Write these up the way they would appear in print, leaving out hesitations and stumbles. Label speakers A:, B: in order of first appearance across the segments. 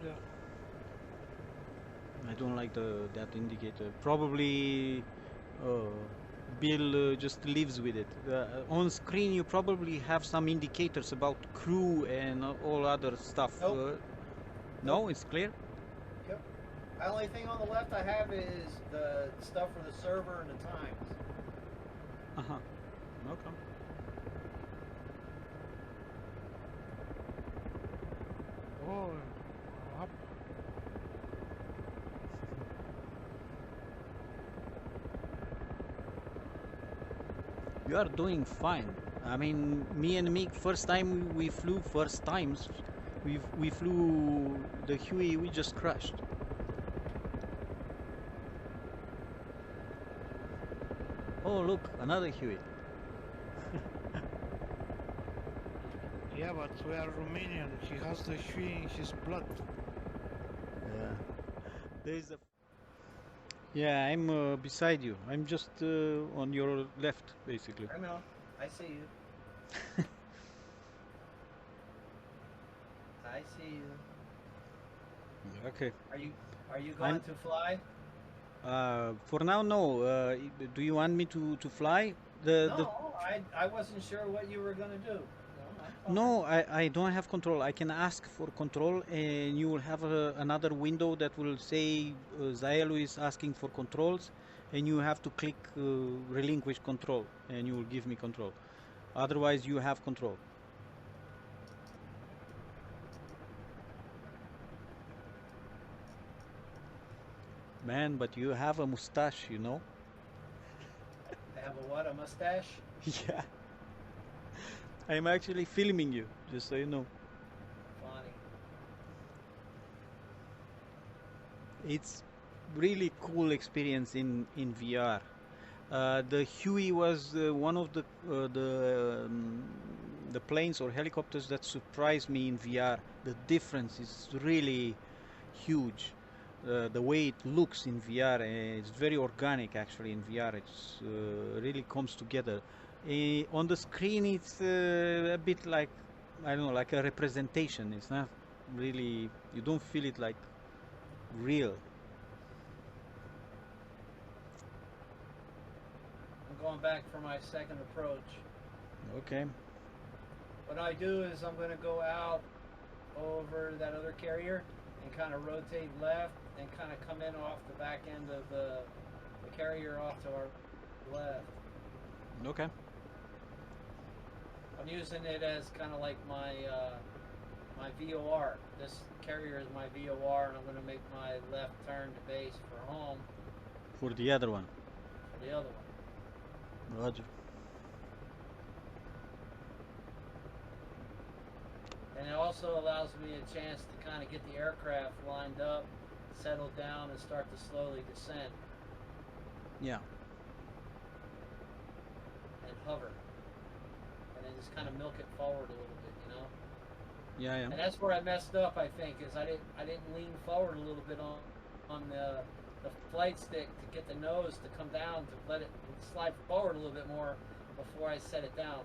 A: there.
B: I don't like that indicator. Probably Bill just lives with it. On screen, you probably have some indicators about crew and all other stuff.
C: Nope. Nope.
B: No, it's clear.
C: Yep. The only thing on the left I have is the stuff for the server and the times.
B: Uh huh. Okay.
A: Oh, up.
B: You are doing fine. I mean, me and Mick, first time we flew, first times, we flew the Huey, we just crashed. Oh, look, another Huey.
A: Yeah, but we are Romanian. He has the Huey in his blood.
B: Yeah. There's a. Yeah, I'm beside you. I'm just on your left, basically.
C: I know. I see you. I see you.
B: Okay.
C: Are you going
B: I'm.
C: to fly?
B: For now, no. Do you want me to fly? The
C: No, I wasn't sure what you were gonna do. No, I'm fine.
B: No, I don't have control. I can ask for control, and you will have another window that will say Zaelu is asking for controls, and you have to click relinquish control, and you will give me control. Otherwise, you have control. Man, but you have a mustache, you know?
C: I have a what? A mustache?
B: Yeah. I'm actually filming you, just so you know.
C: Funny.
B: It's really cool experience in VR. The Huey was one of the planes or helicopters that surprised me in VR. The difference is really huge. The way it looks in VR is very organic actually in VR. It's really comes together. On the screen, it's a bit like I don't know, like a representation. It's not really. You don't feel it like real.
C: I'm going back for my second approach.
B: Okay.
C: What I do is I'm gonna go out over that other carrier and kind of rotate left and kind of come in off the back end of the carrier off to our left.
B: Okay.
C: I'm using it as kind of like my VOR. This carrier is my VOR, and I'm going to make my left turn to base for home
B: For the other one.
C: for the other one.
B: Roger.
C: And it also allows me a chance to kind of get the aircraft lined up, settle down, and start to slowly descend
B: Yeah.
C: and hover, and then just kind of milk it forward a little bit, you know.
B: Yeah,
C: And
B: yeah.
C: that's where I messed up, I think, is I didn't lean forward a little bit on the flight stick to get the nose to come down to let it slide forward a little bit more before I set it down.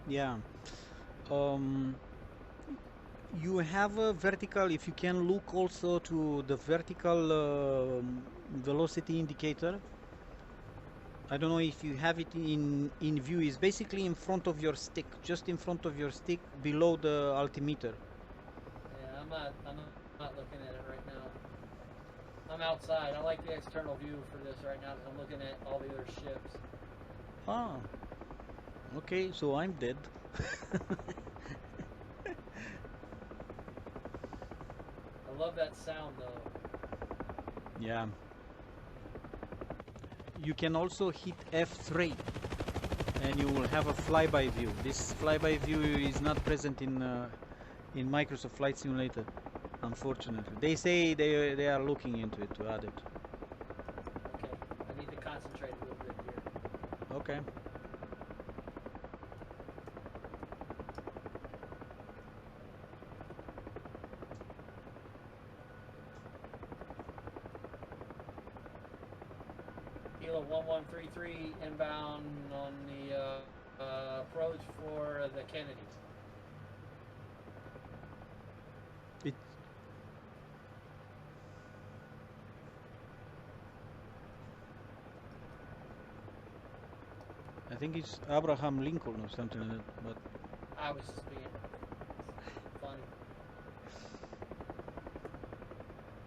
B: Yeah. Um, you have a vertical, if you can look also to the vertical velocity indicator. I don't know if you have it in view. It's basically in front of your stick, just in front of your stick, below the altimeter.
C: Yeah, I'm not looking at it right now. I'm outside. I like the external view for this right now because I'm looking at all the other ships.
B: Ah, okay, so I'm dead.
C: I love that sound though.
B: Yeah. You can also hit F3 and you will have a flyby view. This flyby view is not present in Microsoft Flight Simulator, unfortunately. They say they are looking into it to add it.
C: Okay, I need to concentrate a little bit here.
B: Okay.
C: Kilo 1133 inbound on the approach for the Kennedy.
B: It think it's Abraham Lincoln or something like that. But
C: I was just being funny.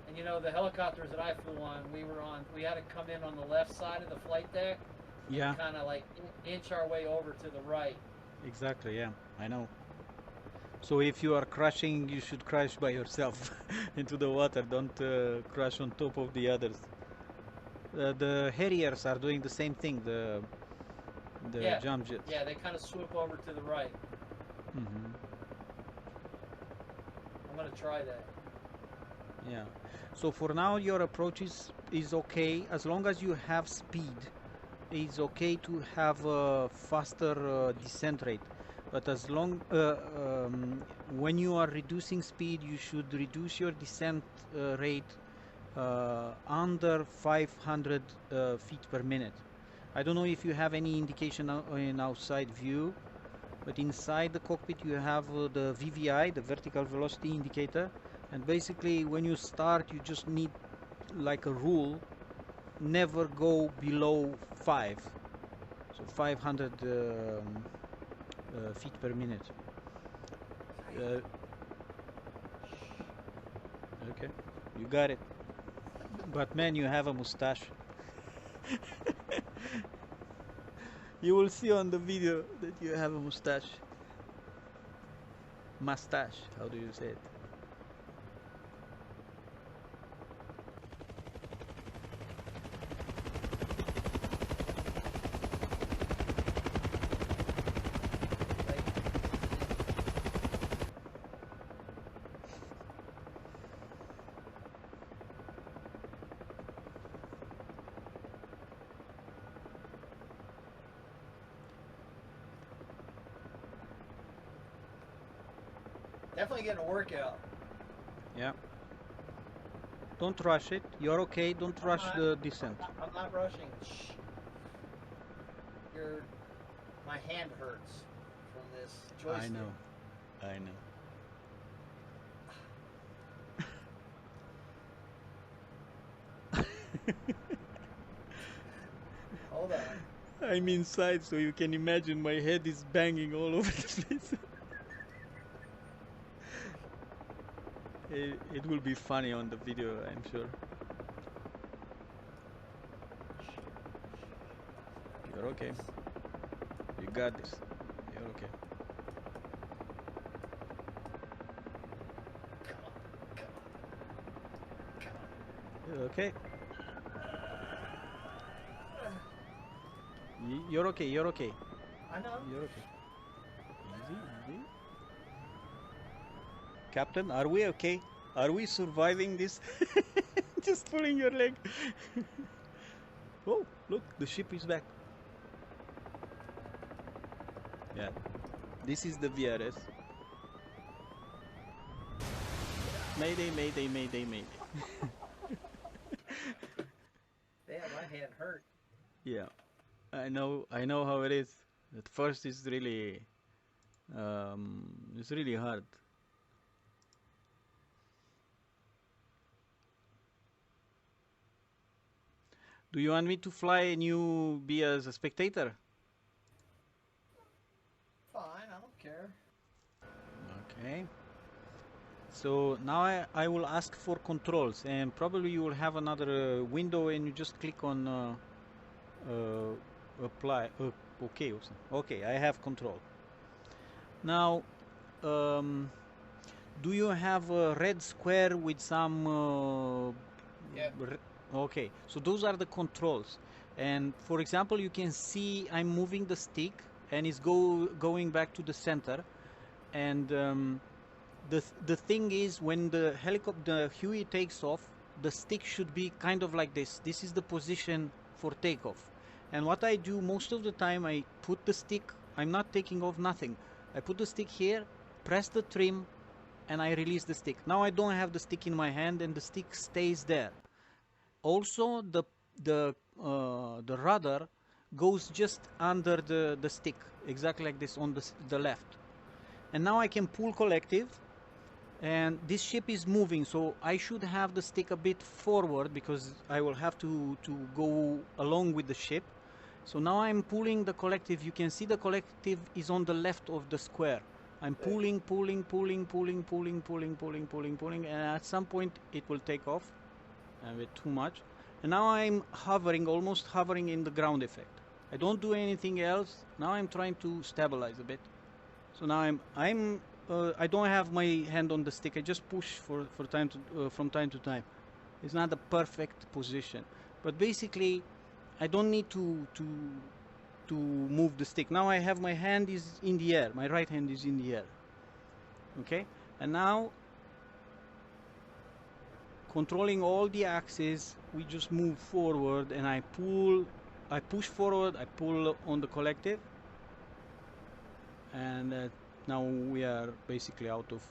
C: And you know, the helicopters that I flew on, we had to come in on the left side of the flight deck.
B: yeah,
C: Kind of like inch our way over to the right.
B: exactly. Yeah, I know. So if you are crashing, you should crash by yourself into the water. Don't crash on top of the others. The Harriers are doing the same thing. The
C: Yeah.
B: jump jets.
C: Yeah, they kind of swoop over to the right.
B: Hmm.
C: I'm gonna try that.
B: Yeah. So for now, your approach is okay as long as you have speed. It's okay to have a faster descent rate, but as long when you are reducing speed, you should reduce your descent rate under 500 feet per minute. I don't know if you have any indication in outside view, but inside the cockpit you have the VVI, the vertical velocity indicator, and basically when you start you just need, like a rule, never go below 5, so 500 feet per minute. Okay, you got it. But man, you have a mustache. You will see on the video that you have a mustache. Mustache, how do you say it?
C: Definitely getting a workout.
B: Yeah. Don't rush it. You're okay. Don't rush the descent.
C: I'm not rushing. Shh. My hand hurts from this joystick.
B: I know. I know.
C: Hold on.
B: I'm inside, so you can imagine my head is banging all over the place. It will be funny on the video, I'm sure. You're okay. You got this. You're okay. You're okay. You're okay. You're okay.
C: I know.
B: You're okay. Easy, easy. Captain, are we okay? Are we surviving this? Just pulling your leg. Oh, look, the ship is back. Yeah, this is the VRS. Mayday, mayday, mayday, mayday.
C: Damn, my hand hurt.
B: Yeah, I know how it is. At first it's really hard. Do you want me to fly and you be as a spectator?
C: Fine, I don't care.
B: Okay. So now I will ask for controls, and probably you will have another window and you just click on apply. Okay, okay, I have control. Now, do you have a red square with some
C: Yeah.
B: Okay, so those are the controls, and for example you can see I'm moving the stick and it's going back to the center, and the thing is, when the Huey takes off, the stick should be kind of like this. This is the position for takeoff, and what I do most of the time, I put the stick, I'm not taking off nothing, I put the stick here, press the trim, and I release the stick. Now I don't have the stick in my hand and the stick stays there. Also, the rudder goes just under the stick, exactly like this on the left. And now I can pull collective, and this ship is moving, so I should have the stick a bit forward because I will have to go along with the ship. So now I'm pulling the collective. You can see the collective is on the left of the square. I'm pulling, pulling, pulling, pulling, pulling, pulling, pulling, pulling, pulling, and at some point it will take off a bit too much. And now I'm hovering, almost hovering in the ground effect. I don't do anything else. Now I'm trying to stabilize a bit. So now I don't have my hand on the stick. I just push from time to time. It's not the perfect position, but basically I don't need to move the stick. Now I have my hand is in the air. My right hand is in the air. Okay, and now controlling all the axes, we just move forward, and I push forward, I pull on the collective, and now we are basically out of.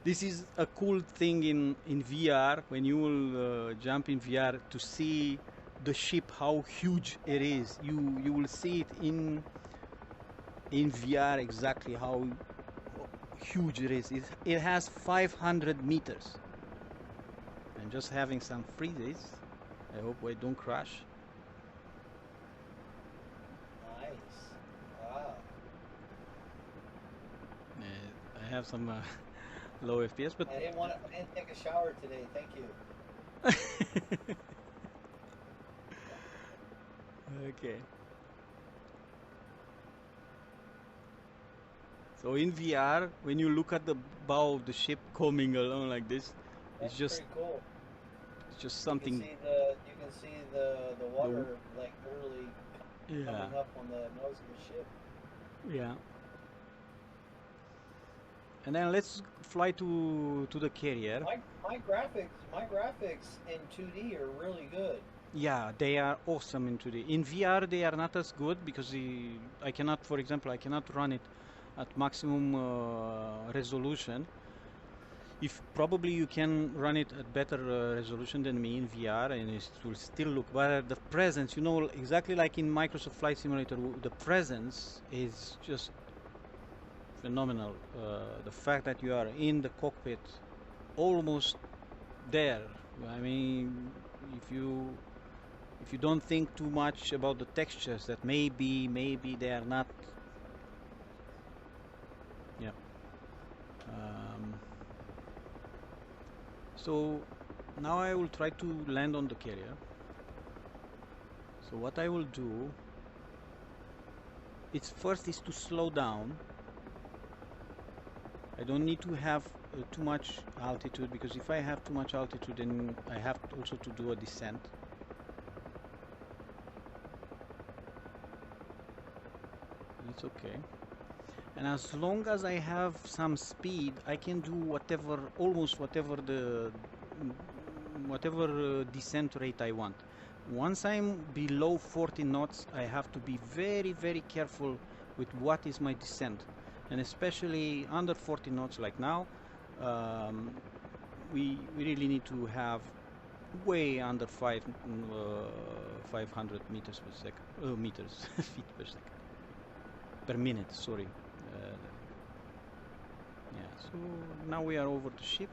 B: This is a cool thing in VR, when you will jump in VR to see the ship, how huge it is. You will see it in VR exactly how huge it is. It has 500 meters. And just having some freezes. I hope I don't crash.
C: Nice. Wow.
B: I have some low FPS, but
C: I didn't take a shower today. Thank you.
B: okay. So in VR, when you look at the bow of the ship coming along like this,
C: That's
B: it's just
C: pretty cool.
B: it's just something.
C: You can see the water like literally coming up on the nose of the ship.
B: Yeah. And then let's fly to the carrier.
C: My graphics in 2D are really good.
B: Yeah, they are awesome in 2D. In VR, they are not as good because I cannot, for example, I cannot run it at maximum resolution. If probably you can run it at better resolution than me in VR, and it will still look better. The presence, you know, exactly like in Microsoft Flight Simulator, the presence is just phenomenal. The fact that you are in the cockpit, almost there. I mean, if you don't think too much about the textures, that maybe they are not. Yeah. So now I will try to land on the carrier. So what I will do, first is to slow down. I don't need to have too much altitude, because if I have too much altitude, then I have also to do a descent. It's okay. And as long as I have some speed, I can do almost whatever descent rate I want. Once I'm below 40 knots, I have to be very, very careful with what is my descent. And especially under 40 knots like now, we really need to have way under 500 meters per second, feet per second, per minute, sorry. Yeah, so now we are over the ship,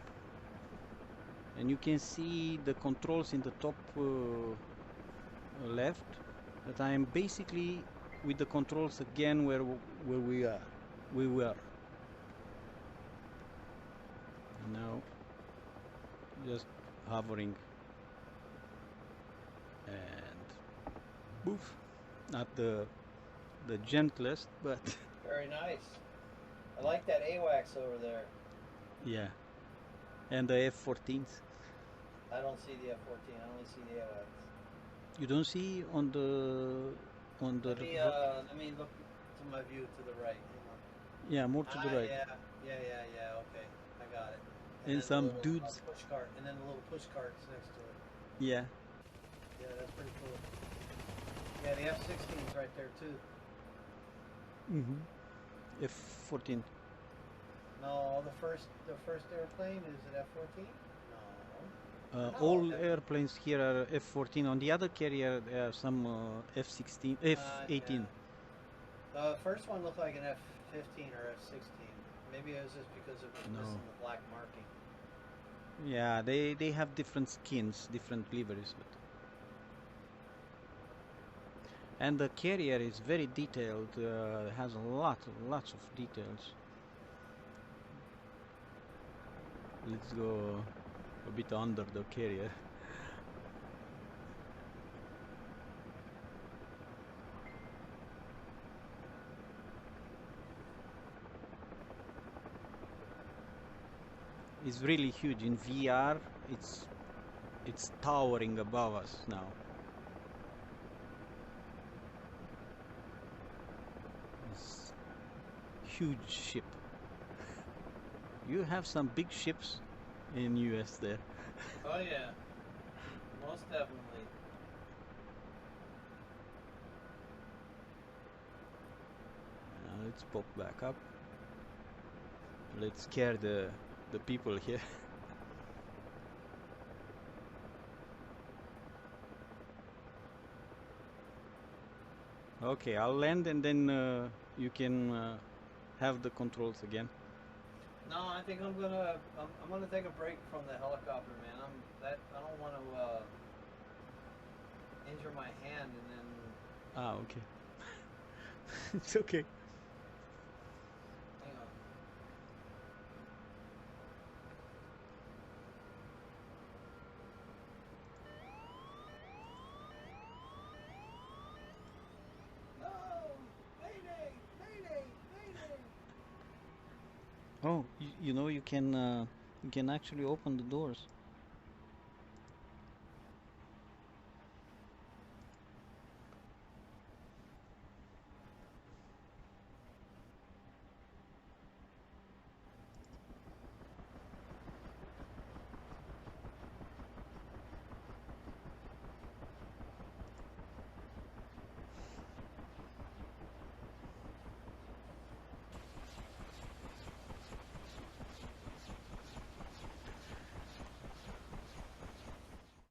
B: and you can see the controls in the top left, that I am basically with the controls again where we were. Now just hovering, and boof, not the gentlest, but
C: very nice. I like that AWACS over there.
B: Yeah, and the F-14s.
C: I don't see the F-14. I only see the AWACS.
B: You don't see on the
C: Let me look to my view to the right.
B: Yeah, more to the right.
C: Yeah. Okay, I got it.
B: And some dudes.
C: Push cart, and then the little push carts next to it.
B: Yeah.
C: Yeah, that's pretty cool. Yeah, the F-16's right there too.
B: F-14.
C: No, the first airplane is it F-14? No.
B: All airplanes here are F-14. On the other carrier, there are some F-16, F-18.
C: Yeah. The first one looked like an F-15 or F-16. Maybe it was just because of missing the black marking.
B: Yeah, they have different skins, different liveries, but And the carrier is very detailed, has lots of details. Let's go a bit under the carrier. It's really huge. In VR, it's towering above us now. It's huge ship. You have some big ships in US there.
C: Oh yeah, most definitely.
B: Let's pop back up. Let's scare the people here. Okay, I'll land and then you can have the controls again.
C: No, I think I'm gonna take a break from the helicopter, man. I don't want to injure my hand and then.
B: Ah, okay. It's okay.
C: Hang on. No! Mayday! Mayday! Mayday!
B: Oh, you know you can actually open the doors.